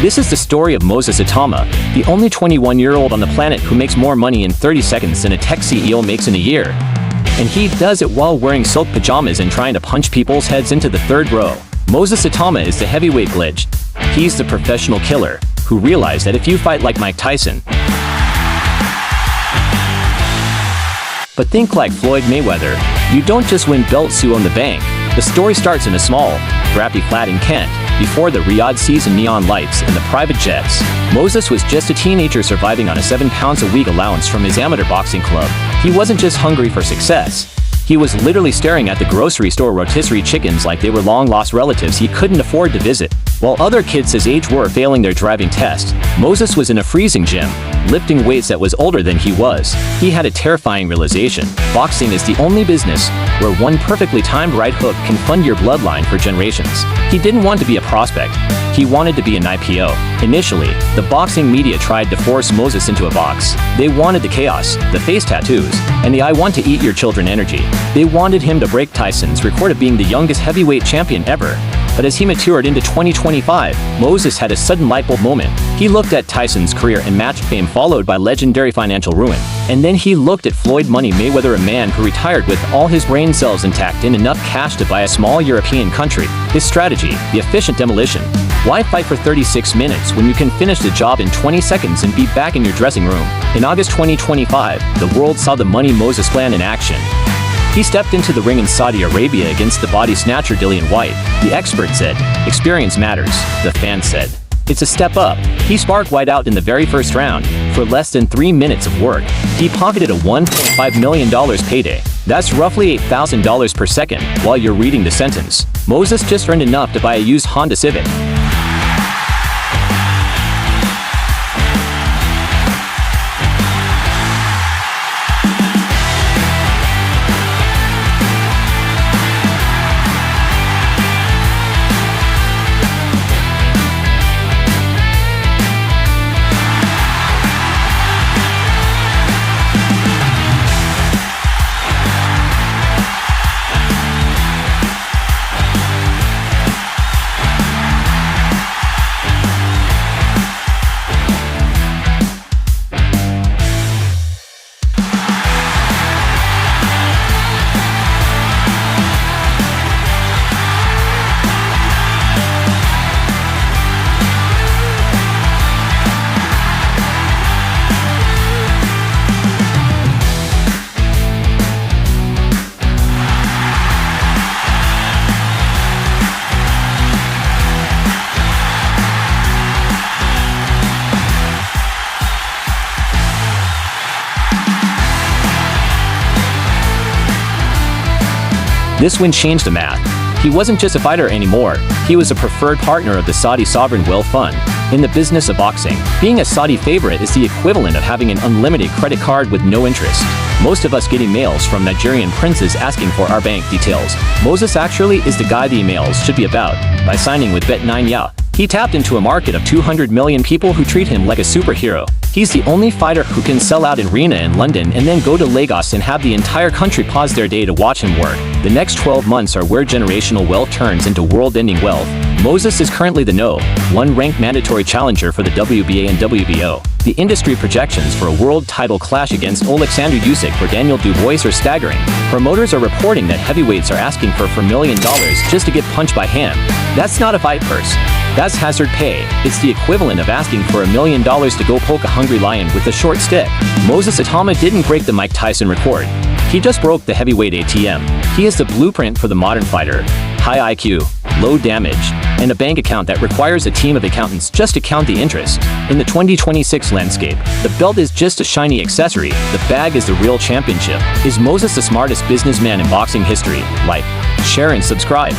This is the story of Moses Itauma, the only 21-year-old on the planet who makes more money in 30 seconds than a tech CEO makes in a year. And he does it while wearing silk pajamas and trying to punch people's heads into the third row. Moses Itauma is the heavyweight glitch. He's the professional killer who realized that if you fight like Mike Tyson, but think like Floyd Mayweather, you don't just win belts, you own the bank. The story starts in a small, crappy flat in Kent, before the Riyadh season neon lights and the private jets. Moses was just a teenager surviving on a 7 pounds a week allowance from his amateur boxing club. He wasn't just hungry for success. He was literally staring at the grocery store rotisserie chickens like they were long-lost relatives he couldn't afford to visit. While other kids his age were failing their driving test, Moses was in a freezing gym, lifting weights that was older than he was. He had a terrifying realization. Boxing is the only business where one perfectly timed right hook can fund your bloodline for generations. He didn't want to be a prospect. He wanted to be an IPO. Initially, the boxing media tried to force Moses into a box. They wanted the chaos, the face tattoos, and the "I want to eat your children" energy. They wanted him to break Tyson's record of being the youngest heavyweight champion ever. But as he matured into 2025, Moses had a sudden lightbulb moment. He looked at Tyson's career and match fame followed by legendary financial ruin. And then he looked at Floyd Money Mayweather, a man who retired with all his brain cells intact and enough cash to buy a small European country. His strategy, the efficient demolition. Why fight for 36 minutes when you can finish the job in 20 seconds and be back in your dressing room? In August 2025, the world saw the Money Moses plan in action. He stepped into the ring in Saudi Arabia against the body snatcher Dillian White. The expert said, "Experience matters." The fan said, "It's a step up." He sparked White out in the very first round. For less than 3 minutes of work, he pocketed a $1.5 million payday. That's roughly $8,000 per second. While you're reading the sentence, Moses just earned enough to buy a used Honda Civic. This win changed the math. He wasn't just a fighter anymore, he was a preferred partner of the Saudi Sovereign Wealth Fund. In the business of boxing, being a Saudi favorite is the equivalent of having an unlimited credit card with no interest. Most of us get emails from Nigerian princes asking for our bank details. Moses actually is the guy the emails should be about. By signing with Bet9 he tapped into a market of 200 million people who treat him like a superhero. He's the only fighter who can sell out an arena in London and then go to Lagos and have the entire country pause their day to watch him work. The next 12 months are where generational wealth turns into world-ending wealth. Moses is currently the No. 1 ranked mandatory challenger for the WBA and WBO. The industry projections for a world title clash against Alexander Usyk or Daniel Dubois are staggering. Promoters are reporting that heavyweights are asking for $4 million just to get punched by him. That's not a fight purse. That's hazard pay. It's the equivalent of asking for $1 million to go poke a hungry lion with a short stick. Moses Itauma didn't break the Mike Tyson record. He just broke the heavyweight ATM. He is the blueprint for the modern fighter. High IQ, low damage, and a bank account that requires a team of accountants just to count the interest. In the 2026 landscape, the belt is just a shiny accessory. The bag is the real championship. Is Moses the smartest businessman in boxing history? Like, share, and subscribe.